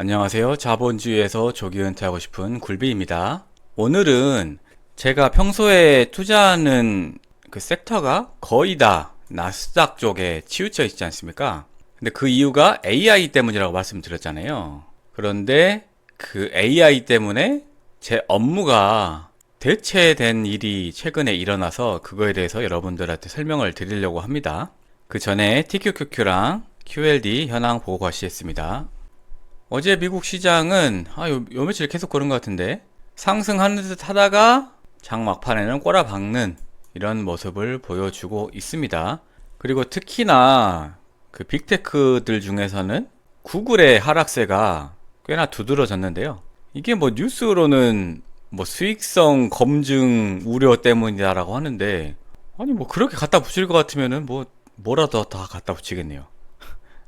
안녕하세요. 자본주의에서 조기 은퇴하고 싶은 굴비입니다. 오늘은 제가 평소에 투자하는 그 섹터가 거의 다 나스닥 쪽에 치우쳐 있지 않습니까? 근데 그 이유가 AI 때문이라고 말씀드렸잖아요. 그런데 그 AI 때문에 제 업무가 대체된 일이 최근에 일어나서 그거에 대해서 여러분들한테 설명을 드리려고 합니다. 그 전에 TQQQ랑 QLD 현황 보고 가시겠습니다. 어제 미국 시장은 요 며칠 계속 그런 것 같은데 상승하는 듯 하다가 장 막판에는 꼬라박는 이런 모습을 보여주고 있습니다. 그리고 특히나 그 빅테크들 중에서는 구글의 하락세가 꽤나 두드러졌는데요. 이게 뭐 뉴스로는 뭐 수익성 검증 우려 때문이다라고 하는데, 아니 뭐 그렇게 갖다 붙일 것 같으면은 뭐라도 다 갖다 붙이겠네요.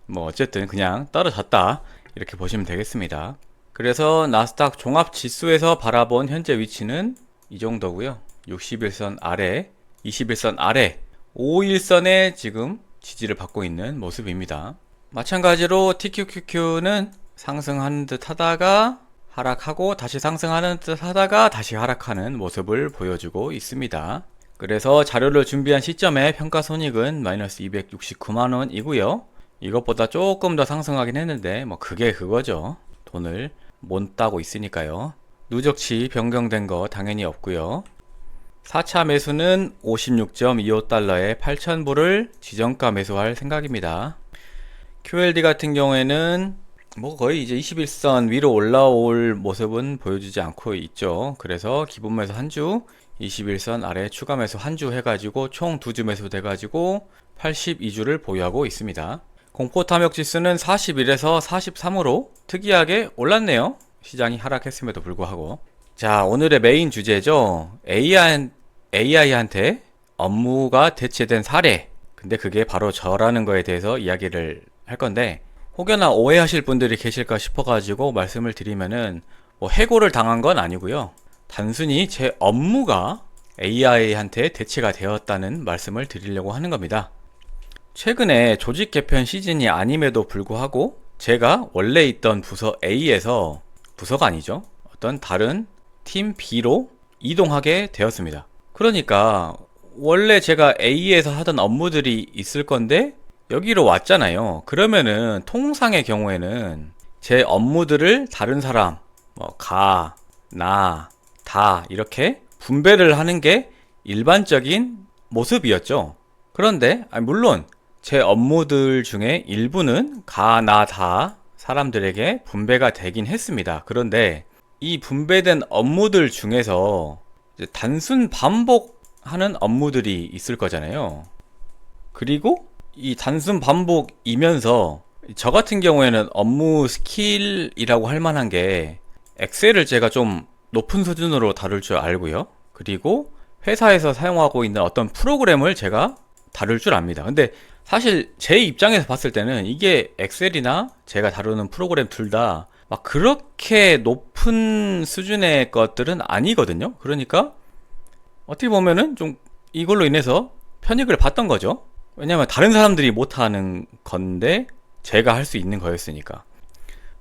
뭐 어쨌든 그냥 떨어졌다 이렇게 보시면 되겠습니다. 그래서 나스닥 종합 지수에서 바라본 현재 위치는 이 정도고요. 61선 아래, 21선 아래, 5일선에 지금 지지를 받고 있는 모습입니다. 마찬가지로 TQQQ는 상승하는 듯 하다가 하락하고 다시 상승하는 듯 하다가 다시 하락하는 모습을 보여주고 있습니다. 그래서 자료를 준비한 시점에 평가손익은 마이너스 269만원이고요. 이것보다 조금 더 상승하긴 했는데 뭐 그게 그거죠. 돈을 못 따고 있으니까요. 누적치 변경된 거 당연히 없고요. 4차 매수는 56.25달러에 8,000불을 지정가 매수할 생각입니다. QLD 같은 경우에는 뭐 거의 이제 21선 위로 올라올 모습은 보여주지 않고 있죠. 그래서 기본 매수 한 주, 21선 아래 추가 매수 한 주 해가지고 총 2주 매수 돼가지고 82주를 보유하고 있습니다. 공포 탐욕 지수는 41에서 43으로 특이하게 올랐네요. 시장이 하락했음에도 불구하고. 자, 오늘의 메인 주제죠. AI한테 업무가 대체된 사례. 근데 그게 바로 저라는 거에 대해서 이야기를 할 건데, 혹여나 오해하실 분들이 계실까 싶어가지고 말씀을 드리면은 뭐 해고를 당한 건 아니고요. 단순히 제 업무가 AI한테 대체가 되었다는 말씀을 드리려고 하는 겁니다. 최근에 조직 개편 시즌이 아님에도 불구하고 제가 원래 있던 부서 A에서, 부서가 아니죠, 어떤 다른 팀 B로 이동하게 되었습니다. 그러니까 원래 제가 A에서 하던 업무들이 있을 건데 여기로 왔잖아요. 그러면은 통상의 경우에는 제 업무들을 다른 사람, 뭐 가, 나, 다 이렇게 분배를 하는 게 일반적인 모습이었죠. 그런데 물론 제 업무들 중에 일부는 가, 나, 다 사람들에게 분배가 되긴 했습니다. 그런데 이 분배된 업무들 중에서 이제 단순 반복하는 업무들이 있을 거잖아요. 그리고 이 단순 반복이면서 저 같은 경우에는 업무 스킬이라고 할 만한 게 엑셀을 제가 좀 높은 수준으로 다룰 줄 알고요. 그리고 회사에서 사용하고 있는 어떤 프로그램을 제가 다룰 줄 압니다. 근데 사실 제 입장에서 봤을 때는 이게 엑셀이나 제가 다루는 프로그램 둘 다 막 그렇게 높은 수준의 것들은 아니거든요. 그러니까 어떻게 보면은 좀 이걸로 인해서 편익을 봤던 거죠. 왜냐면 다른 사람들이 못하는 건데 제가 할 수 있는 거였으니까.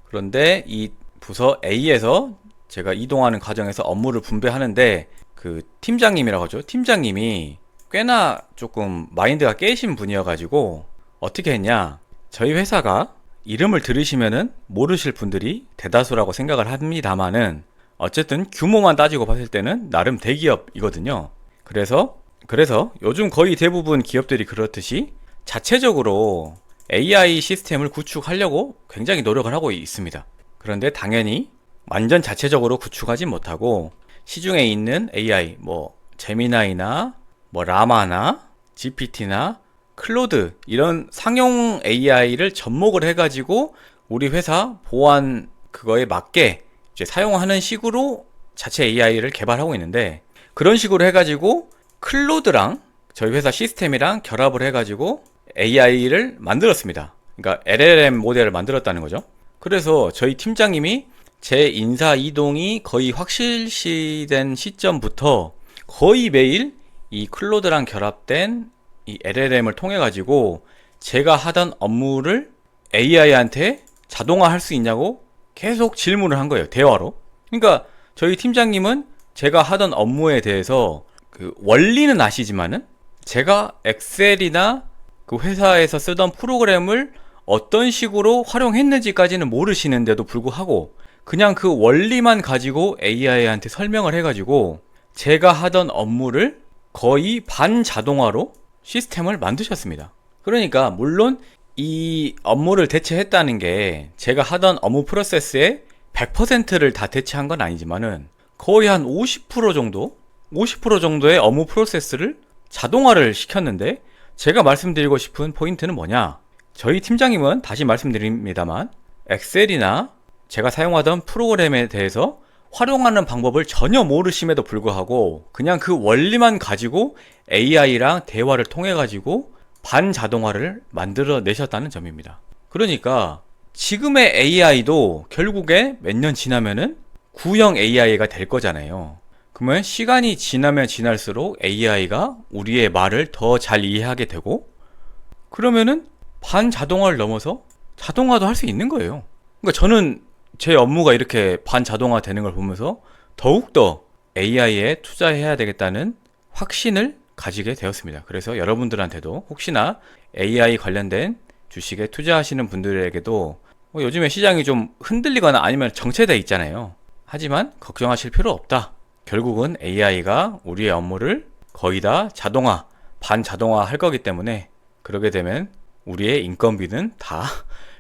그런데 이 부서 A에서 제가 이동하는 과정에서 업무를 분배하는데 그 팀장님이라고 하죠. 팀장님이 꽤나 조금 마인드가 깨신 분이어가지고 어떻게 했냐, 저희 회사가 이름을 들으시면은 모르실 분들이 대다수라고 생각을 합니다만은 어쨌든 규모만 따지고 봤을 때는 나름 대기업이거든요. 그래서 요즘 거의 대부분 기업들이 그렇듯이 자체적으로 AI 시스템을 구축하려고 굉장히 노력을 하고 있습니다. 그런데 당연히 완전 자체적으로 구축하지 못하고 시중에 있는 AI, 뭐 제미나이나 뭐 라마나 GPT나 클로드 이런 상용 AI를 접목을 해가지고 우리 회사 보안 그거에 맞게 이제 사용하는 식으로 자체 AI를 개발하고 있는데, 그런 식으로 해가지고 클로드랑 저희 회사 시스템이랑 결합을 해가지고 AI를 만들었습니다. 그러니까 LLM 모델을 만들었다는 거죠. 그래서 저희 팀장님이 제 인사 이동이 거의 확실시된 시점부터 거의 매일 이 클로드랑 결합된 이 LLM을 통해 가지고 제가 하던 업무를 AI한테 자동화할 수 있냐고 계속 질문을 한 거예요. 대화로. 그러니까 저희 팀장님은 제가 하던 업무에 대해서 그 원리는 아시지만은 제가 엑셀이나 그 회사에서 쓰던 프로그램을 어떤 식으로 활용했는지까지는 모르시는데도 불구하고 그냥 그 원리만 가지고 AI한테 설명을 해가지고 제가 하던 업무를 거의 반자동화로 시스템을 만드셨습니다. 그러니까 물론 이 업무를 대체했다는 게 제가 하던 업무 프로세스의 100%를 다 대체한 건 아니지만은 거의 한 50% 정도? 50% 정도의 업무 프로세스를 자동화를 시켰는데 제가 말씀드리고 싶은 포인트는 뭐냐? 저희 팀장님은 다시 말씀드립니다만 엑셀이나 제가 사용하던 프로그램에 대해서 활용하는 방법을 전혀 모르심에도 불구하고 그냥 그 원리만 가지고 AI랑 대화를 통해 가지고 반자동화를 만들어 내셨다는 점입니다. 그러니까 지금의 AI도 결국에 몇 년 지나면은 구형 AI가 될 거잖아요. 그러면 시간이 지나면 지날수록 AI가 우리의 말을 더 잘 이해하게 되고 그러면은 반자동화를 넘어서 자동화도 할 수 있는 거예요. 그러니까 저는 제 업무가 이렇게 반자동화 되는 걸 보면서 더욱더 AI에 투자해야 되겠다는 확신을 가지게 되었습니다. 그래서 여러분들한테도 혹시나 AI 관련된 주식에 투자하시는 분들에게도 요즘에 시장이 좀 흔들리거나 아니면 정체돼 있잖아요. 하지만 걱정하실 필요 없다. 결국은 AI가 우리의 업무를 거의 다 자동화, 반자동화 할 거기 때문에 그러게 되면 우리의 인건비는 다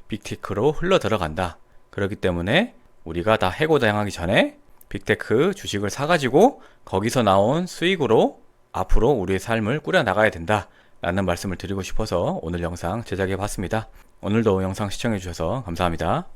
빅테크로 흘러 들어간다. 그렇기 때문에 우리가 다 해고당하기 전에 빅테크 주식을 사가지고 거기서 나온 수익으로 앞으로 우리의 삶을 꾸려 나가야 된다 라는 말씀을 드리고 싶어서 오늘 영상 제작해 봤습니다. 오늘도 영상 시청해 주셔서 감사합니다.